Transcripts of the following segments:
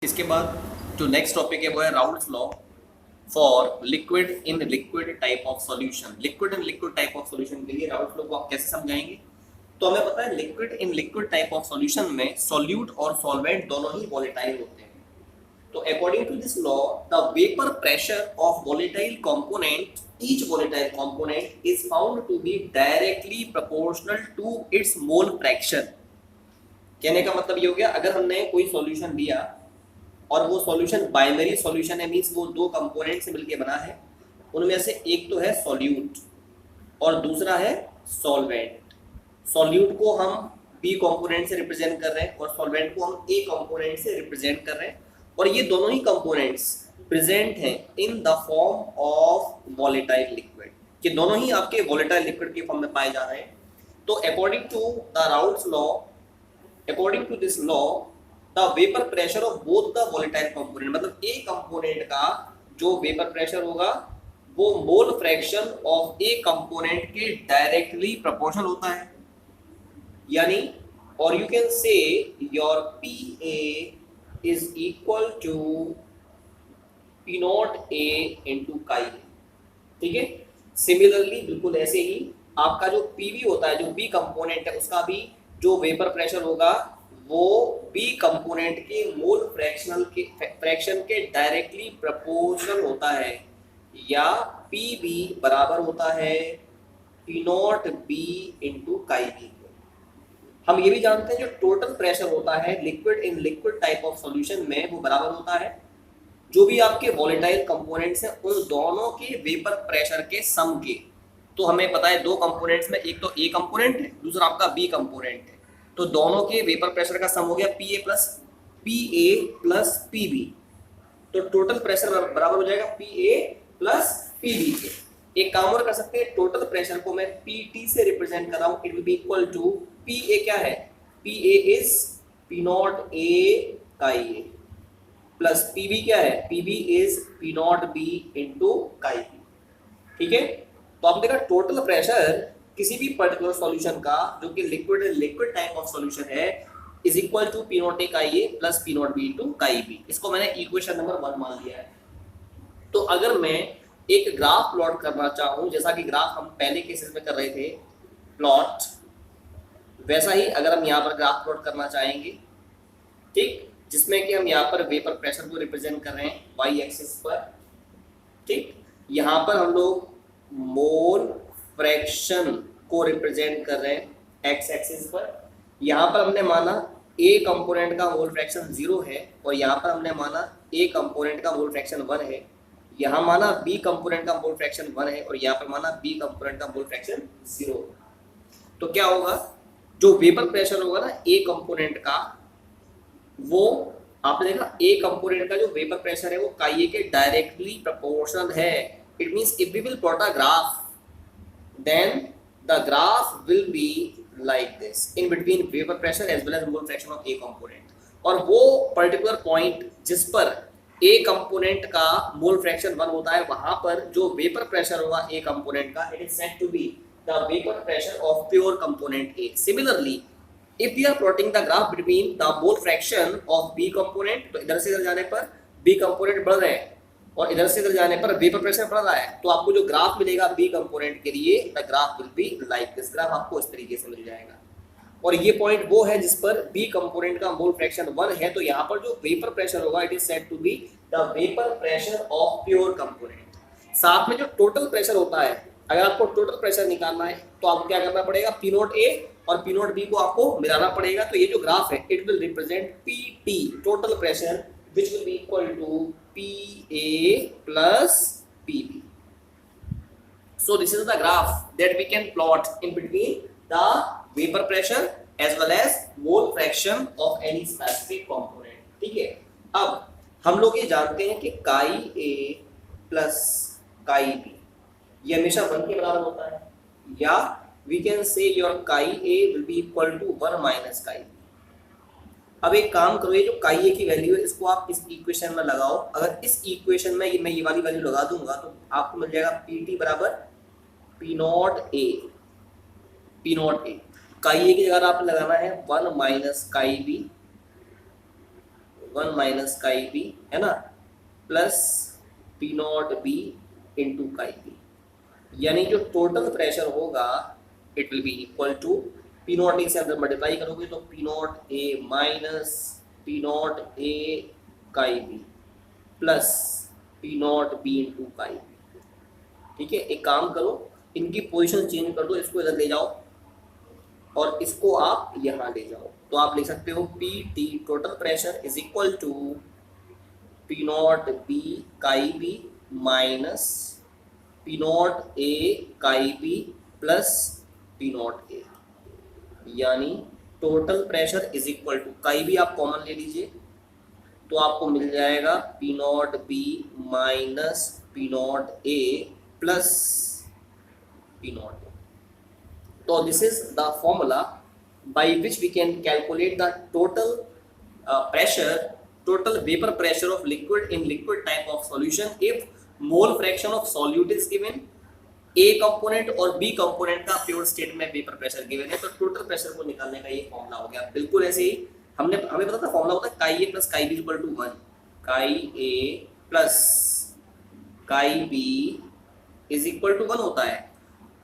इसके बाद जो नेक्स्ट टॉपिक है वो है Raoul's law for liquid in liquid type of solution. Liquid in liquid type of solution के लिए राउल्स लॉ को आप कैसे समझाएंगे? तो हमें पता है liquid in liquid type of solution में सॉल्यूट और सॉल्वेंट दोनों ही वॉलेटाइल होते हैं। तो according to this law the vapour pressure of volatile component each volatile component is found to be directly proportional to its mole fraction. कहने का मतलब ये हो गया, अगर हमने कोई सॉल्यूशन दिया और वो सॉल्यूशन बाइनरी सॉल्यूशन है, मींस वो दो कंपोनेंट से मिलके बना है, उनमें से एक तो है सॉल्यूट और दूसरा है सॉल्वेंट। सॉल्यूट को हम बी कंपोनेंट से रिप्रेजेंट कर रहे हैं और सॉल्वेंट को हम ए कंपोनेंट से रिप्रेजेंट कर रहे हैं, और ये दोनों ही कंपोनेंट्स प्रेजेंट हैं in the form of volatile liquid, कि दोनों ही आपके वॉलेटाइल लिक्विड के फॉर्म में पाए जा रहे हैं। तो according to the Raoult's law, according to this law the vapour pressure of both the volatile component, मतलब ए कंपोनेंट का जो वेपर प्रेशर होगा वो mole fraction of A component के डायरेक्टली प्रोपोर्शनल होता है। यानी और you can say your P A is equal to P naught A into chi. ठीक है, सिमिलरली बिल्कुल ऐसे ही आपका जो पीवी होता है, जो बी कंपोनेंट है, उसका भी जो वेपर प्रेशर होगा वो बी कंपोनेंट के मोल फ्रैक्शन के डायरेक्टली प्रोपोर्शनल होता है, या पी बी बराबर होता है P naught B into chi B. हम ये भी जानते हैं जो टोटल प्रेशर होता है liquid in liquid type of solution में, वो बराबर होता है जो भी आपके वॉलेटाइल कंपोनेंट्स हैं उन दोनों के वेपर प्रेशर के सम के। तो हमें पता है दो कंपोनेंट्स में एक तो ए कंपोनेंट है, दूसरा आपका बी कंपोनेंट है, तो दोनों के वेपर प्रेशर का सम हो गया P A plus P B. तो टोटल प्रेशर बराबर हो जाएगा P A plus P B के। एक काम और कर सकते हैं, टोटल प्रेशर को मैं पी टी से रिप्रेजेंट कर रहा हूँ, it will be equal to P A क्या है, P A is P naught A chi A plus P B क्या है, P B is P naught B into chi B. ठीक है, तो आपने देखा टोटल प्रेशर किसी भी पर्टिकुलर सॉल्यूशन का जो कि लिक्विड टाइप ऑफ सॉल्यूशन है is equal to P naught A chi A plus P naught B into chi B. इसको मैंने इक्वेशन नंबर 1 मान लिया है। तो अगर मैं एक ग्राफ प्लॉट करना चाहूं, जैसा कि ग्राफ हम पहले केसेस में कर रहे थे प्लॉट, वैसा ही अगर हम यहाँ पर ग्राफ प्लॉट करना चाहेंगे, ठीक, जिसमें कि हम यहाँ पर वेपर प्रेशर को रिप्रेजेंट कर रहे हैं वाई एक्सिस पर, ठीक, यहाँ पर हम लोग मोल फ्रैक्शन को रिप्रेजेंट कर रहे हैं एक्स एक्सिस पर। यहाँ पर हमने माना ए कंपोनेंट का मोल फ्रैक्शन 0 है और यहाँ पर हमने माना ए कंपोनेंट का मोल फ्रैक्शन 1 है। यहाँ माना बी कंपोनेंट का मोल फ्रैक्शन 1 है और यहाँ पर माना बी कंपोनेंट का मोल फ्रैक्शन 0। तो क्या होगा, जो वेपर प्रेशर होगा ना ए कंपोनेंट का, वो आपने देखा ए कंपोनेंट का जो वेपर प्रेशर है वो काई ए के डायरेक्टली प्रोपोर्शनल है। It means if we will plot a graph, then the graph will be like this in between vapor pressure as well as mole fraction of A component। और वो particular point जिस पर A component का mole fraction 1 होता है, वहां पर जो वेपर प्रेशर होगा A कंपोनेंट का, it is said to be the vapour pressure of pure component A। Similarly if we are plotting the graph between the mole fraction of B component, तो इधर से इधर जाने पर B कंपोनेंट बढ़ रहे हैं और इधर से इधर जाने पर वेपर प्रेशर बढ़ रहा है, तो आपको जो ग्राफ मिलेगा बी कंपोनेंट के लिए, the graph will be like this. Graph आपको इस तरीके से मिल जाएगा और ये पॉइंट वो है जिस पर बी कंपोनेंट का मोल फ्रैक्शन 1 है, तो यहाँ पर जो वेपर प्रेशर होगा it is said to be the vapour pressure of pure component. साथ में जो टोटल प्रेशर होता है, अगर आपको टोटल प्रेशर निकालना है तो आपको क्या करना पड़ेगा, पी नॉट ए और पी नॉट बी को आपको मिलाना पड़ेगा। तो ये जो ग्राफ है it will represent P T, total pressure, which will be equal to PA plus PB. So this is the graph that we can plot in between the vapor pressure as well as mole fraction of any specific component। ठीक है, अब हम लोग ये जानते हैं कि काई A plus काई B ये हमेशा 1 के बराबर होता है, या we can say your काई A will be equal to 1 minus काई B। अब एक काम करो, ये जो काई ए की वैल्यू है इसको आप इस इक्वेशन में लगाओ। अगर इस इक्वेशन में मैं ये वाली वैल्यू लगा दूंगा तो आपको मिल जाएगा पी टी बराबर P naught A. P naught A chi ए की जगह आपने लगाना है 1 माइनस काई बी 1 माइनस काई बी, है ना, plus P naught B into chi B, यानी जो टोटल प्रेशर होगा it will be equal to P naught A से अंदर मल्टीप्लाई करोगे तो P naught A minus P naught A chi B plus P naught B into chi B. ठीक है, एक काम करो, इनकी पोजीशन चेंज कर दो, इसको इधर ले जाओ और इसको आप यहाँ ले जाओ, तो आप लिख सकते हो P T total pressure is equal to P naught B chi B minus P naught A chi B plus P naught A, यानी total pressure is equal to, chi B आप कॉमन ले लीजिए तो आपको मिल जाएगा P naught B minus P naught A plus P naught A. तो this is the formula by which we can calculate the total pressure, total vapor pressure of liquid in liquid type of solution if mole fraction of solute is given, A component और B component का pure state में vapour pressure given है, तो total pressure को निकालने का ये formula हो गया। बिल्कुल ऐसे ही हमें पता था फॉर्मूला होता है chi A plus chi B equal to 1, chi A plus chi B is equal to 1 होता है।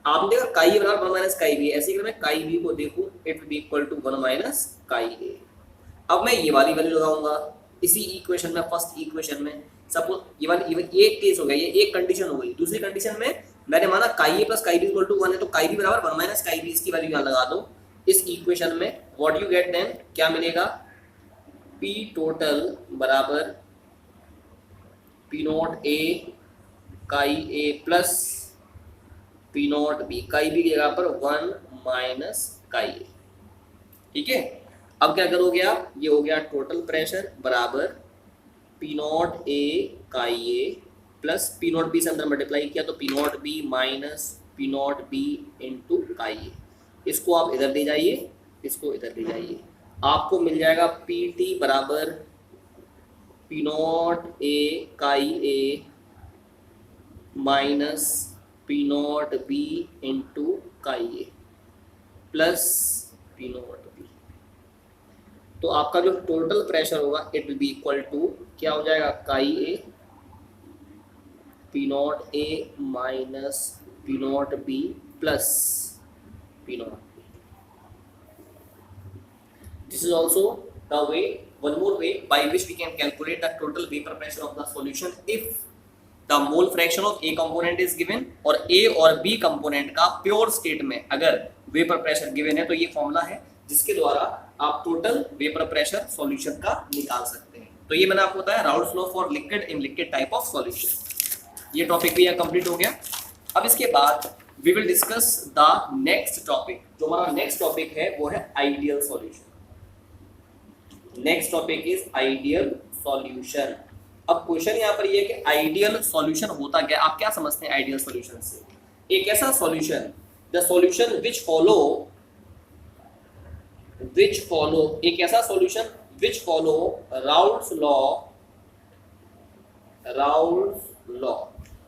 आपने देखा काई ए बराबर 1 माइनस काई बी, ऐसे अगर मैं काई बी को देखूं it will be equal to 1 minus chi A. अब मैं ये वाली वैल्यू लगाऊंगा इसी इक्वेशन में, फर्स्ट इक्वेशन में, सपोज ये वाली एक केस हो गया, ये एक कंडीशन हो गई। दूसरी कंडीशन में मैंने माना chi A plus chi B equal to 1 है, तो काई बी बराबर 1 माइनस काई बी, इसकी वैल्यू यहाँ लगा दो इस इक्वेशन में। व्हाट यू गेट देन, क्या मिलेगा, पी टोटल बराबर P naught A chi A plus P naught B, chi B की जगह पर 1 माइनस काई ए। ठीक है, अब क्या करोगे आप, ये हो गया टोटल प्रेशर बराबर P naught A chi A plus P naught B से अंदर मल्टीप्लाई किया तो P naught B minus P naught B into chi ए। इसको आप इधर ले जाइए, इसको इधर ले जाइए, आपको मिल जाएगा पी टी बराबर P naught A chi A minus P naught B into chi A plus P naught B. तो आपका जो टोटल प्रेशर होगा it will be equal to, क्या हो जाएगा, chi A P naught A minus P naught B plus P naught B. This is also the way, one more way by which we can calculate the total vapor pressure of the solution if the mole fraction of A component is given और A और B component का pure state में अगर vapour pressure given है, तो ये formula है जिसके द्वारा आप टोटल वेपर प्रेशर सॉल्यूशन का निकाल सकते हैं। तो ये मैंने आपको बताया Raoult's law for liquid in liquid type of solution. ये टॉपिक भी यहाँ कंप्लीट हो गया। अब इसके बाद we will discuss the next topic. जो हमारा नेक्स्ट टॉपिक है वो है ideal solution. Next topic is ideal solution. अब क्वेश्चन यहाँ पर ये है कि आइडियल सॉल्यूशन होता क्या, आप क्या समझते हैं आइडियल सॉल्यूशन से? एक ऐसा solution, the solution which follow, एक ऐसा solution which follow Raoult's law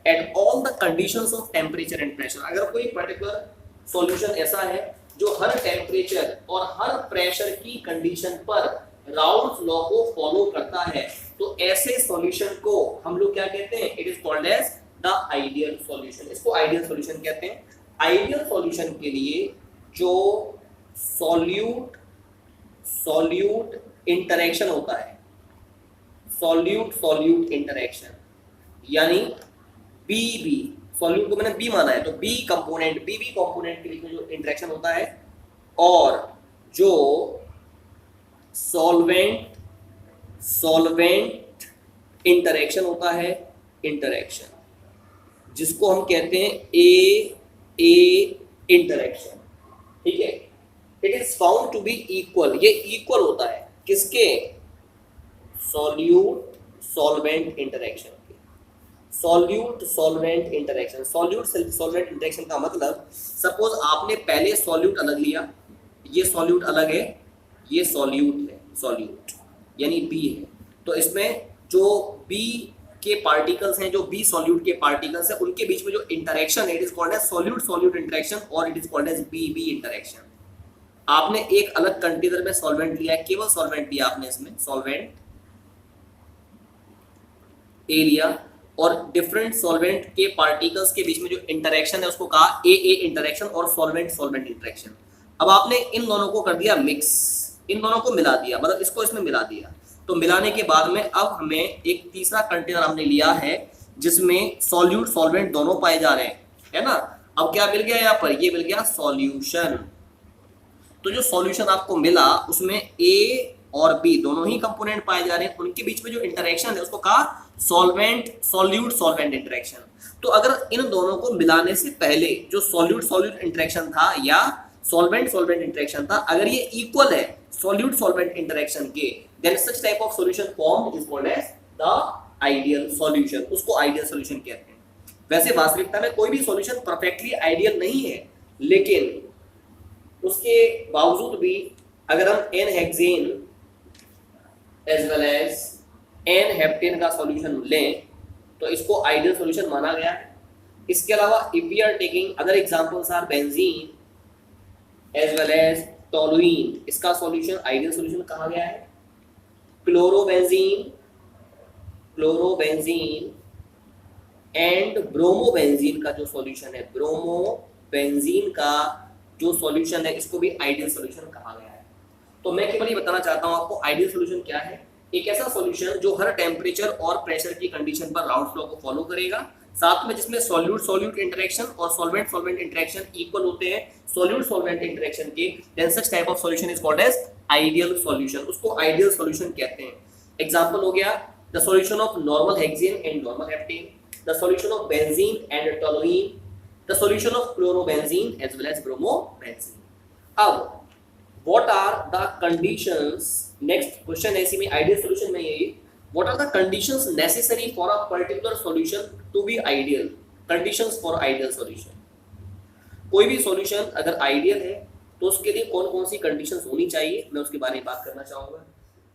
at all the conditions of temperature and pressure. अगर कोई पर्टिकुलर सॉल्यूशन ऐसा है जो हर टेम्परेचर और हर प्रेशर की कंडीशन पर राउल्स लॉ को फॉलो करता है, तो ऐसे सॉल्यूशन को हम लोग क्या कहते हैं, it is called as the ideal solution. इसको आइडियल सॉल्यूशन कहते हैं। आइडियल सॉल्यूशन के लिए जो सॉल्यूट इंटरेक्शन होता है, सॉल्यूट इंटरेक्शन, यानी बी सॉल्यूट को मैंने बी माना है तो बी कंपोनेंट के लिए जो इंटरेक्शन होता है, और जो सॉल्वेंट इंटरेक्शन होता है, इंटरेक्शन जिसको हम कहते हैं ए इंटरेक्शन। ठीक है, it is found to be equal, ये इक्वल होता है किसके, सॉल्यूट सॉल्वेंट इंटरेक्शन के। Solute solvent interaction, solute solvent interaction का मतलब, सपोज आपने पहले सॉल्यूट अलग लिया, ये सॉल्यूट अलग है, ये सॉल्यूट है, सॉल्यूट यानी बी है, तो इसमें जो बी के पार्टिकल्स हैं, जो बी सॉल्यूट के पार्टिकल्स हैं, उनके बीच में जो इंटरेक्शन है it is called as solute interaction और it is called as B interaction. आपने एक अलग कंटेनर में सॉल्वेंट लिया है, केवल सॉल्वेंट लिया आपने इसमें, सॉल्वेंट एरिया, और डिफरेंट सॉल्वेंट के पार्टिकल्स के बीच में जो इंटरेक्शन है उसको कहा ए इंटरेक्शन और सॉल्वेंट सॉल्वेंट इंटरेक्शन। अब आपने इन दोनों को कर दिया मिक्स, इन दोनों को मिला दिया, मतलब इसको इसमें मिला दिया। तो मिलाने के बाद में अब हमें एक तीसरा कंटेनर हमने लिया है जिसमें सॉल्यूट सॉल्वेंट दोनों पाए जा रहे हैं, है ना। अब क्या मिल गया यहाँ पर, ये मिल गया सॉल्यूशन। तो जो सॉल्यूशन आपको मिला उसमें ए और बी दोनों ही कंपोनेंट पाए जा रहे हैं, उनके बीच में जो इंटरेक्शन है उसको कहा सॉल्वेंट सॉल्यूट सॉल्वेंट इंटरेक्शन। तो अगर इन दोनों को मिलाने से पहले जो सॉल्यूट सॉल्यूट इंटरेक्शन था या सॉल्वेंट सॉल्वेंट इंटरेक्शन था, अगर ये इक्वल है सॉल्यूट सॉल्वेंट इंटरेक्शन के, then such type of solution formed is called as the ideal solution, उसको आइडियल सॉल्यूशन कहते हैं। वैसे वास्तविकता में कोई भी सॉल्यूशन परफेक्टली आइडियल नहीं है, लेकिन उसके बावजूद भी अगर हम n hexane as well as n heptane का सॉल्यूशन लें तो इसको आइडियल सॉल्यूशन माना गया है। इसके अलावा if we are taking other examples are benzene as well as toluene, इसका सॉल्यूशन आइडियल सॉल्यूशन कहा गया है। क्लोरोबेंजीन एंड ब्रोमोबेंजीन का जो सॉल्यूशन है, ब्रोमोबेंजीन का जो सॉल्यूशन है इसको भी आइडियल सॉल्यूशन कहा गया है। तो मैं केवल ये बताना चाहता हूं आपको आइडियल सॉल्यूशन क्या है। एक ऐसा सॉल्यूशन जो हर टेम्परेचर और प्रेशर की कंडीशन पर राउल्ट लॉ को फॉलो करेगा, साथ में जिसमें सॉल्यूट सॉल्यूट इंटरेक्शन और सॉल्वेंट सॉल्वेंट इंटरेक्शन इक्वल होते हैं सॉल्यूट सॉल्वेंट इंटरेक्शन के, then such type of solution is called as ideal solution, उसको आइडियल सॉल्यूशन कहते हैं। एग्जांपल हो गया the solution of normal hexane and normal heptane, the solution of benzene and toluene, the solution of chlorobenzene as well as bromobenzene. अब what are the conditions, next question है इसी में ideal solution में यही, what are the conditions necessary for a particular solution to be ideal, conditions for ideal solution। कोई भी solution अगर ideal है तो उसके लिए कौन कौन सी conditions होनी चाहिए, मैं उसके बारे में बात करना चाहूँगा।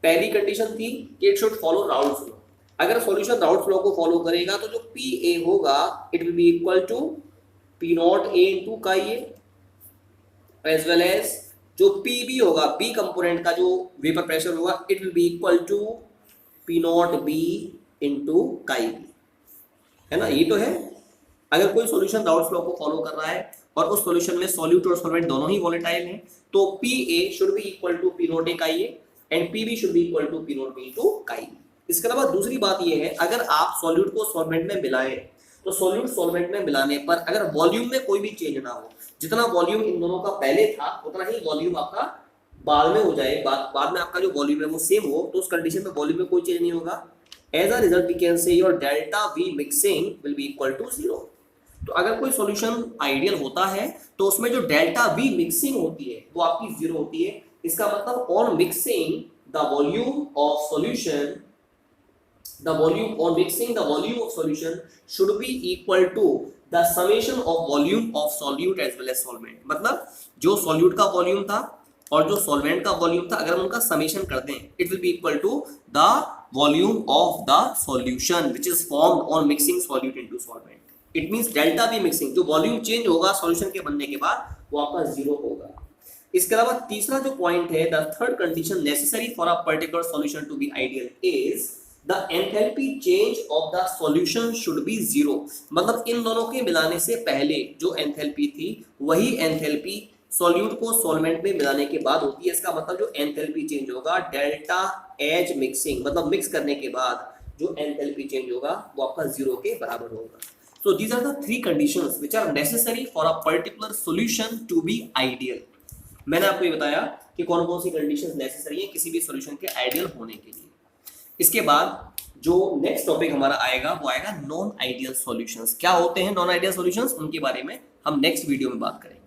पहली condition थी कि it should follow Raoult's law। अगर solution Raoult's law को follow करेगा तो जो PA होगा it will be equal to P naught A into का ये, एज वेल एज जो पी बी होगा, बी कंपोनेंट का जो वेपर प्रेशर होगा it will be equal to P naught B into chi B, है ना। ये तो है अगर कोई सॉल्यूशन राउल्ट्स लॉ को फॉलो कर रहा है और उस सॉल्यूशन में सॉल्यूट और सॉल्वेंट दोनों ही वोलेटाइल हैं, तो P A should be equal to P naught A chi A and P B should be equal to P naught B into chi B. इसके अलावा दूसरी बात ये है, अगर आप सॉल्यूट को सॉल्वेंट में मिलाएं तो सॉल्यूट सॉल्वेंट में मिलाने पर अगर वॉल्यूम में कोई भी चेंज ना हो, जितना वॉल्यूम इन दोनों का पहले था उतना ही वॉल्यूम आपका बाद में हो जाए, बाद में आपका जो वॉल्यूम है वो सेम हो, तो उस कंडीशन में वॉल्यूम में कोई चेंज नहीं होगा। As a result we can say your delta V mixing will be equal to 0। तो अगर कोई सॉल्यूशन आइडियल होता है तो उसमें जो डेल्टा वी मिक्सिंग होती है वो आपकी 0 होती है। इसका मतलब on mixing the volume of solution, the volume of solution should be equal to the summation of volume of solute as well as solvent। मतलब जो solute का वॉल्यूम था और जो solvent का वॉल्यूम था अगर हम उनका समेशन कर दें it will be equal to the volume of the solution which is formed on mixing solute into solvent। it means delta V mixing, जो वॉल्यूम चेंज होगा सॉल्यूशन के बनने के बाद वो आपका 0 होगा। इसके अलावा तीसरा जो पॉइंट है, the third condition necessary for a particular solution to be ideal is the enthalpy change of the solution should be 0। मतलब इन दोनों के मिलाने से पहले जो एंथैल्पी थी वही एंथैल्पी सॉल्यूट को सॉल्वेंट में मिलाने के बाद होती है। इसका मतलब जो एंथैल्पी चेंज होगा डेल्टा एज मिक्सिंग, मतलब मिक्स करने के बाद जो एंथैल्पी चेंज होगा वो आपका 0 के बराबर होगा। So these are the 3 conditions which are necessary for a particular solution to be ideal. मैंने आपको ये बताया कि कौन कौन सी कंडीशंस नेसेसरी है किसी भी सॉल्यूशन के आइडियल होने के लिए। इसके बाद जो नेक्स्ट टॉपिक हमारा आएगा वो आएगा नॉन आइडियल सॉल्यूशंस। क्या होते हैं नॉन आइडियल सॉल्यूशंस, उनके बारे में हम नेक्स्ट वीडियो में बात करेंगे।